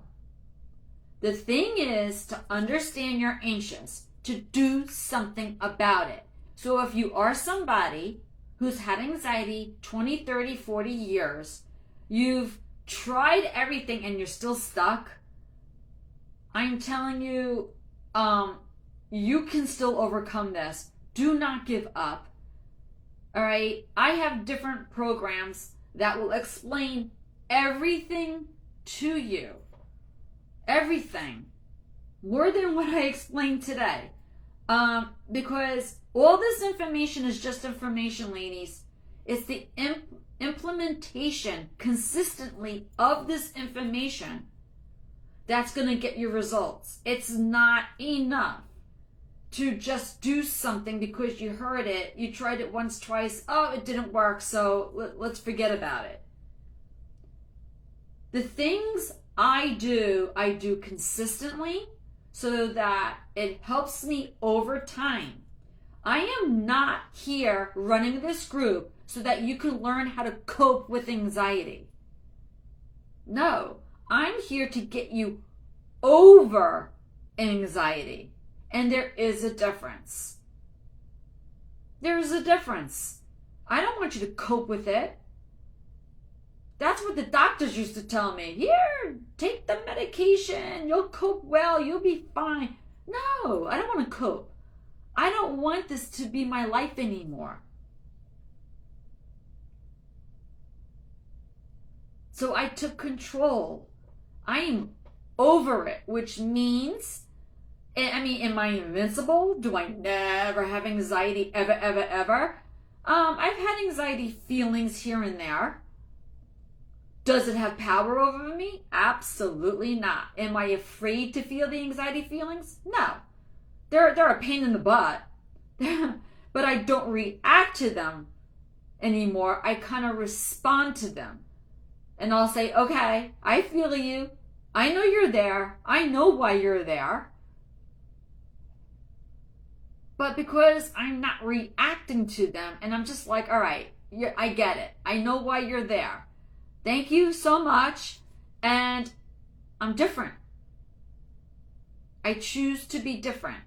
The thing is to understand you're anxious, to do something about it. So if you are somebody who's had anxiety 20, 30, 40 years. You've tried everything and you're still stuck. I'm telling you, you can still overcome this. Do not give up. All right? I have different programs that will explain everything to you. Everything. More than what I explained today. Because all this information is just information, ladies. It's the implementation consistently of this information that's going to get you results. It's not enough to just do something because you heard it, you tried it once, twice, oh, it didn't work, so let's forget about it. The things I do consistently so that it helps me over time. I am not here running this group so that you can learn how to cope with anxiety. No, I'm here to get you over anxiety. And there is a difference. There is a difference. I don't want you to cope with it. That's what the doctors used to tell me. Here, take the medication. You'll cope well. You'll be fine. No, I don't want to cope. I don't want this to be my life anymore. So I took control. I am over it, which means, am I invincible? Do I never have anxiety ever, ever, ever? I've had anxiety feelings here and there. Does it have power over me? Absolutely not. Am I afraid to feel the anxiety feelings? No. They're a pain in the butt. But I don't react to them anymore. I kind of respond to them. And I'll say, okay, I feel you. I know you're there. I know why you're there. But because I'm not reacting to them, and I'm just like, all right, I get it. I know why you're there. Thank you so much. And I'm different. I choose to be different.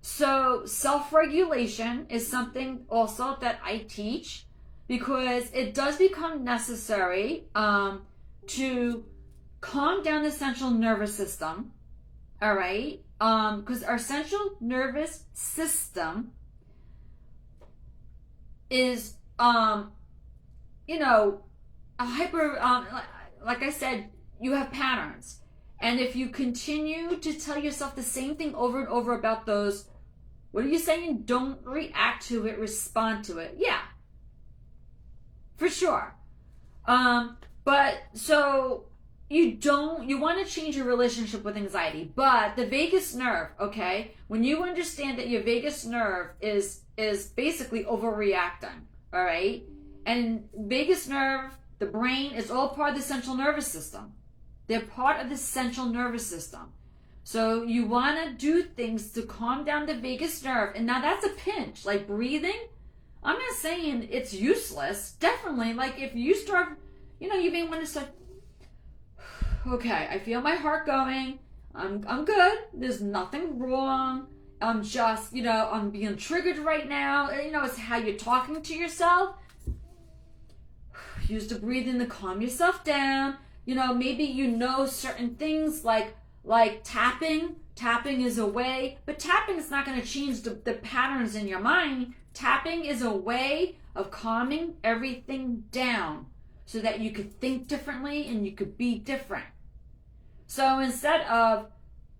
So self-regulation is something also that I teach because it does become necessary to calm down the central nervous system. All right? Because our central nervous system is, a hyper, like I said, you have patterns. And if you continue to tell yourself the same thing over and over about those, what are you saying? Don't react to it, respond to it. Yeah, for sure. But so you want to change your relationship with anxiety, but the vagus nerve, okay, when you understand that your vagus nerve is basically overreacting, all right, and vagus nerve, the brain is all part of the central nervous system. They're part of the central nervous system. So you want to do things to calm down the vagus nerve. And now that's a pinch, like breathing. I'm not saying it's useless. Definitely, like if you start, you may want to start, okay, I feel my heart going. I'm good. There's nothing wrong. I'm just, I'm being triggered right now. It's how you're talking to yourself. Use the breathing to calm yourself down. Maybe certain things like tapping. Tapping is a way, but tapping is not going to change the patterns in your mind. Tapping is a way of calming everything down so that you could think differently and you could be different. So instead of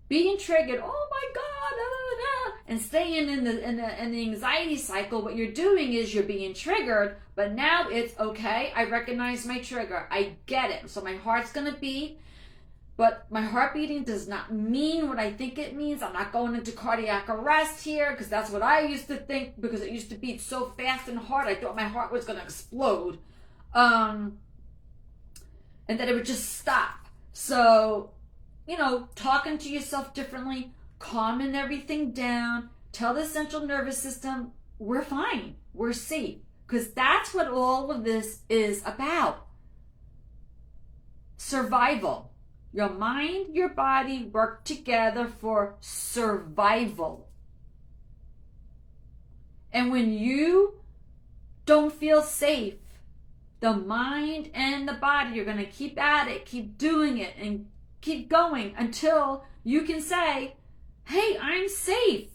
being triggered, oh my God, and staying in the anxiety cycle, what you're doing is you're being triggered, but now it's okay. I recognize my trigger. I get it. So my heart's going to beat, but my heart beating does not mean what I think it means. I'm not going into cardiac arrest here because that's what I used to think because it used to beat so fast and hard. I thought my heart was going to explode. And that it would just stop. So, talking to yourself differently, calming everything down, tell the central nervous system, we're fine, we're safe. Because that's what all of this is about. Survival. Your mind, your body work together for survival. And when you don't feel safe, the mind and the body are going to keep at it, keep doing it, and keep going until you can say, hey, I'm safe.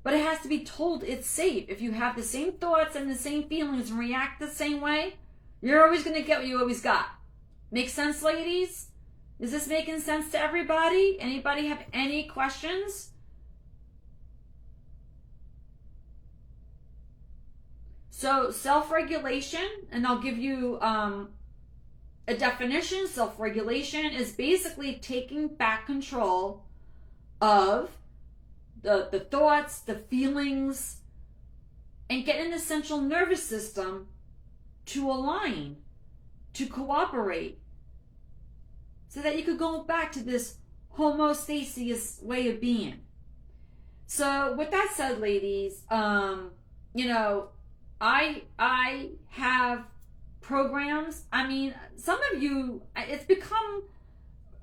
But it has to be told it's safe. If you have the same thoughts and the same feelings and react the same way, you're always going to get what you always got. Make sense, ladies? Is this making sense to everybody? Anybody have any questions? So self-regulation, and I'll give you a definition. Self-regulation is basically taking back control of the thoughts, the feelings, and getting the central nervous system to align, to cooperate, so that you could go back to this homeostasis way of being. So with that said, ladies, you know, I have programs. I mean, some of you, it's become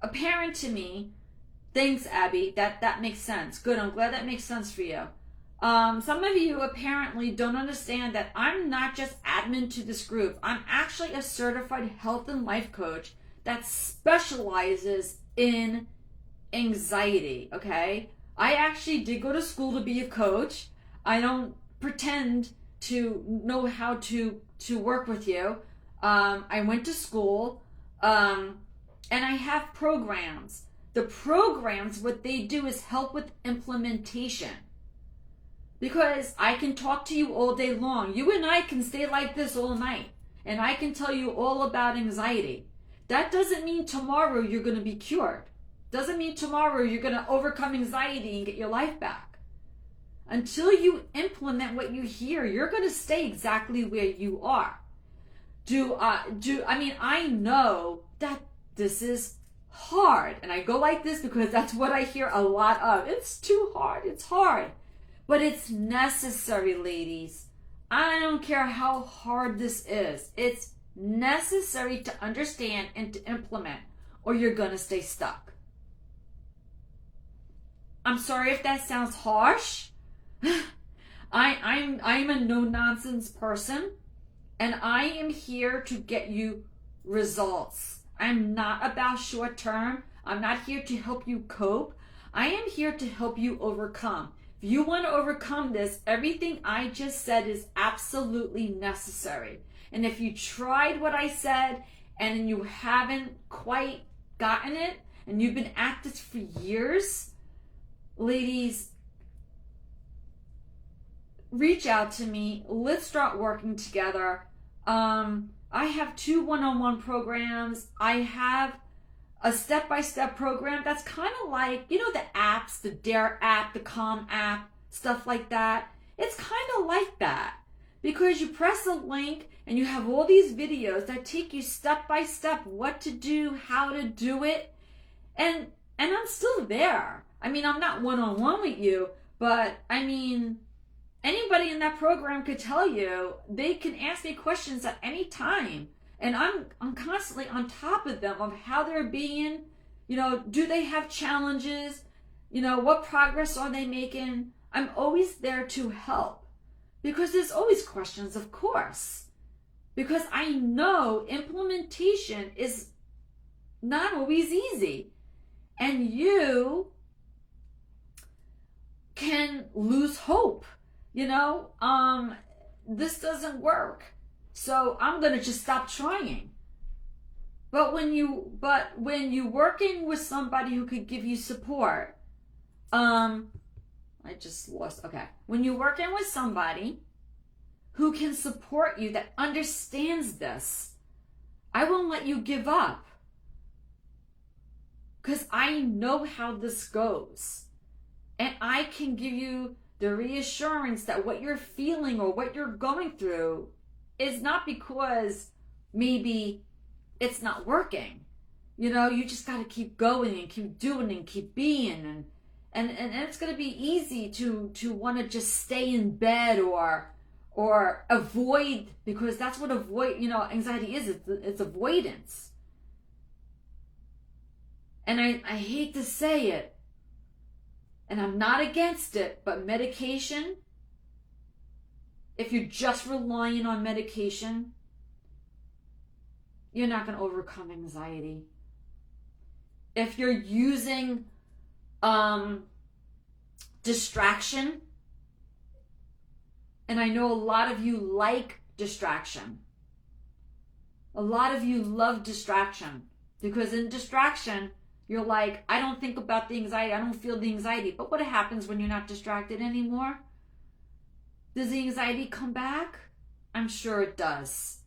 apparent to me. Thanks, Abby. That makes sense. Good. I'm glad that makes sense for you. Some of you apparently don't understand that I'm not just admin to this group. I'm actually a certified health and life coach that specializes in anxiety, okay? I actually did go to school to be a coach. I don't pretend to know how to work with you. I went to school, and I have programs. The programs, what they do is help with implementation. Because I can talk to you all day long. You and I can stay like this all night. And I can tell you all about anxiety. That doesn't mean tomorrow you're going to be cured. Doesn't mean tomorrow you're going to overcome anxiety and get your life back. Until you implement what you hear, you're going to stay exactly where you are. I know that this is hard. And I go like this because that's what I hear a lot of. It's too hard. It's hard. But it's necessary, ladies. I don't care how hard this is. It's necessary to understand and to implement, or you're going to stay stuck. I'm sorry if that sounds harsh. I'm a no-nonsense person, and I am here to get you results. I'm not about short-term. I'm not here to help you cope. I am here to help you overcome. If you want to overcome this, everything I just said is absolutely necessary. And if you tried what I said and you haven't quite gotten it, and you've been at this for years, ladies, reach out to me. Let's start working together. I have 2 one-on-one programs. I have a step-by-step program that's kind of like, you know, the apps, the Dare app, the Calm app, stuff like that. It's kind of like that because you press a link and you have all these videos that take you step-by-step what to do, how to do it. And I'm still there. I mean, I'm not one-on-one with you, but I mean, anybody in that program could tell you, they can ask me questions at any time. And I'm constantly on top of them of how they're being, you know, do they have challenges? You know, what progress are they making? I'm always there to help because there's always questions, of course, because I know implementation is not always easy and you can lose hope, you know, this doesn't work. So I'm going to just stop trying. But when you're working with somebody who could give you support, when you're working with somebody who can support you, that understands this, I won't let you give up. Because I know how this goes. And I can give you the reassurance that what you're feeling or what you're going through is not because maybe it's not working. You know, you just got to keep going and keep doing and keep being. And it's going to be easy to want to just stay in bed or avoid, because that's what anxiety is. It's avoidance. And I hate to say it, and I'm not against it, but medication if you're just relying on medication, you're not going to overcome anxiety. If you're using distraction, and I know a lot of you like distraction. A lot of you love distraction because in distraction, you're like, I don't think about the anxiety. I don't feel the anxiety. But what happens when you're not distracted anymore? Does the anxiety come back? I'm sure it does.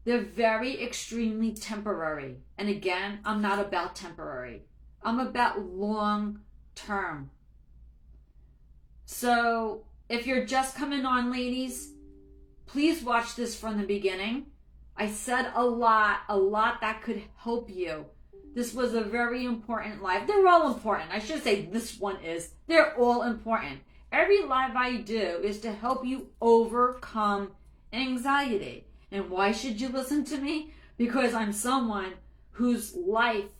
They're very extremely temporary. And again, I'm not about temporary. I'm about long term. So if you're just coming on, ladies, please watch this from the beginning. I said a lot that could help you. This was a very important live. They're all important. I should say this one is. They're all important. Every live I do is to help you overcome anxiety. And why should you listen to me? Because I'm someone whose life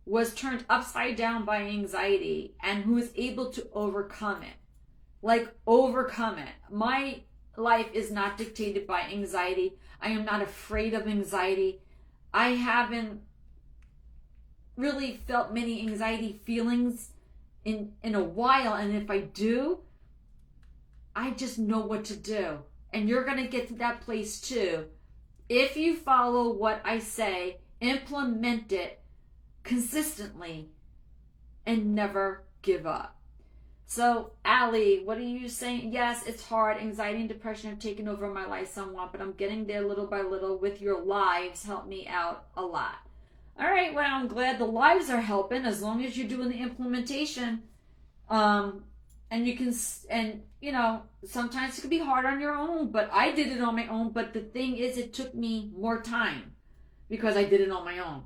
was turned upside down by anxiety and who is able to overcome it. Like, overcome it. My life is not dictated by anxiety. I am not afraid of anxiety. I haven't really felt many anxiety feelings in a while, and if I do, I just know what to do. And you're going to get to that place too. If you follow what I say, implement it consistently, and never give up. So, Allie, what are you saying? Yes, it's hard. Anxiety and depression have taken over my life somewhat, but I'm getting there little by little with your lives. Help me out a lot. All right, well, I'm glad the lives are helping as long as you're doing the implementation. And you can, and you know, sometimes it can be hard on your own, but I did it on my own. But the thing is, it took me more time because I did it on my own.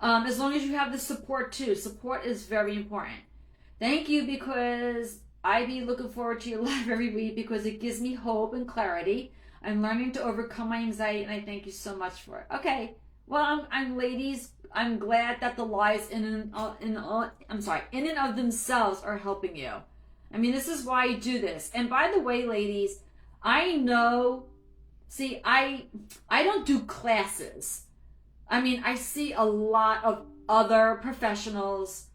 As long as you have the support too. Support is very important. Thank you, because I be looking forward to your live every week because it gives me hope and clarity. I'm learning to overcome my anxiety, and I thank you so much for it. Okay, well, I'm ladies. I'm glad that the lives in and of themselves are helping you. I mean, this is why I do this. And by the way, ladies, I know. See, I don't do classes. I mean, I see a lot of other professionals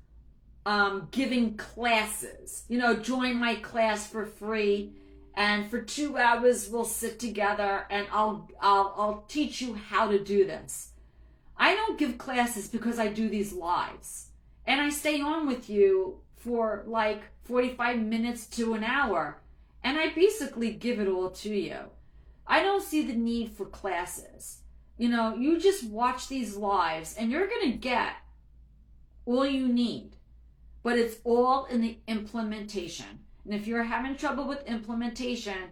giving classes. You know, join my class for free, and for 2 hours we'll sit together and I'll teach you how to do this. I don't give classes because I do these lives, and I stay on with you for like 45 minutes to an hour, and I basically give it all to you. I don't see the need for classes. You know, you just watch these lives and you're going to get all you need. But it's all in the implementation. And if you're having trouble with implementation,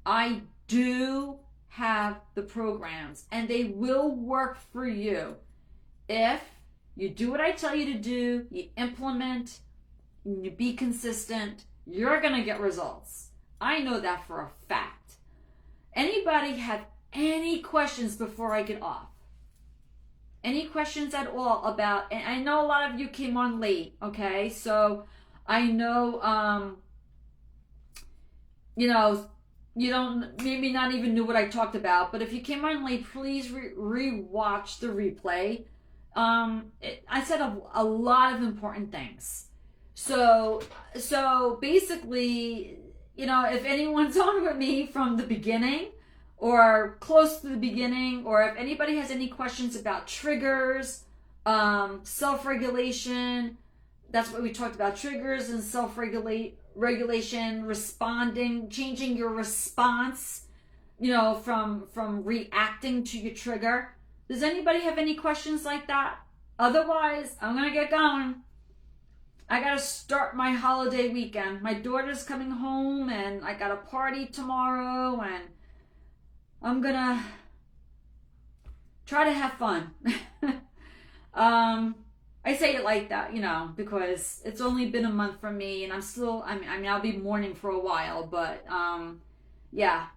I do have the programs, and they will work for you. If you do what I tell you to do, you implement, and you be consistent, you're going to get results. I know that for a fact. Anybody have any questions before I get off? Any questions at all about, and I know a lot of you came on late, okay? So I know, you know, you don't, maybe not even knew what I talked about, but if you came on late, please re-watch the replay. I said a lot of important things. So basically, you know, if anyone's on with me from the beginning, or close to the beginning, or if anybody has any questions about triggers, self-regulation, that's what we talked about, triggers and self-regulation, responding, changing your response, you know, from reacting to your trigger. Does anybody have any questions like that? Otherwise, I'm going to get going. I got to start my holiday weekend. My daughter's coming home, and I got a party tomorrow, and I'm gonna try to have fun. I say it like that, you know, because it's only been a month for me, and I mean, I'll be mourning for a while, but, yeah.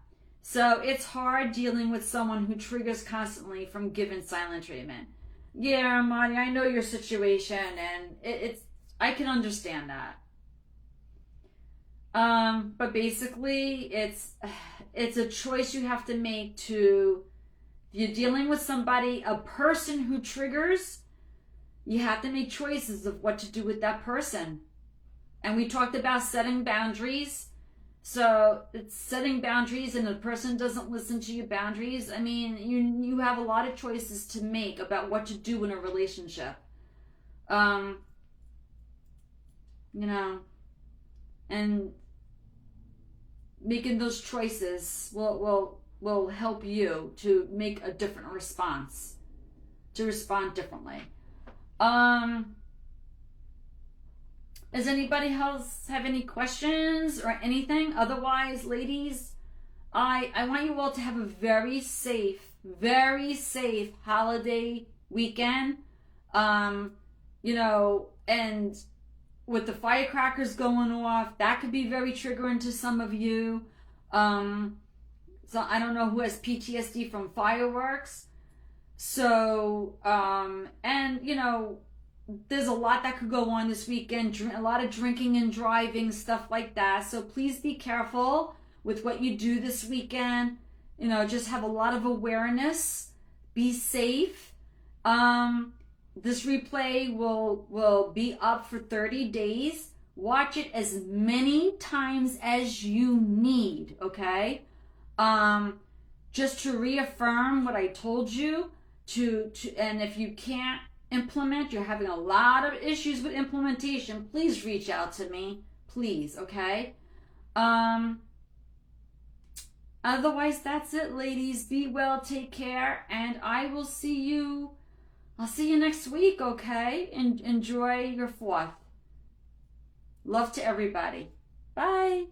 So it's hard dealing with someone who triggers constantly from given silent treatment. Yeah, Marty, I know your situation, and it's I can understand that. But basically, it's a choice you have to make to, if you're dealing with somebody, a person who triggers, you have to make choices of what to do with that person. And we talked about setting boundaries. So it's setting boundaries, and the person doesn't listen to your boundaries. I mean, you have a lot of choices to make about what to do in a relationship. You know, and making those choices will help you to make a different response, to respond differently. Does anybody else have any questions or anything? Otherwise, ladies, I want you all to have a very safe holiday weekend. You know, and with the firecrackers going off, that could be very triggering to some of you. So I don't know who has PTSD from fireworks. So, and you know, there's a lot that could go on this weekend, a lot of drinking and driving, stuff like that. So please be careful with what you do this weekend. You know, just have a lot of awareness. Be safe. This replay will be up for 30 days. Watch it as many times as you need, okay? Just to reaffirm what I told you, and if you can't implement, you're having a lot of issues with implementation, please reach out to me, please, okay? Otherwise, that's it, ladies. Be well, take care, and I'll see you next week, okay? And enjoy your 4th. Love to everybody. Bye.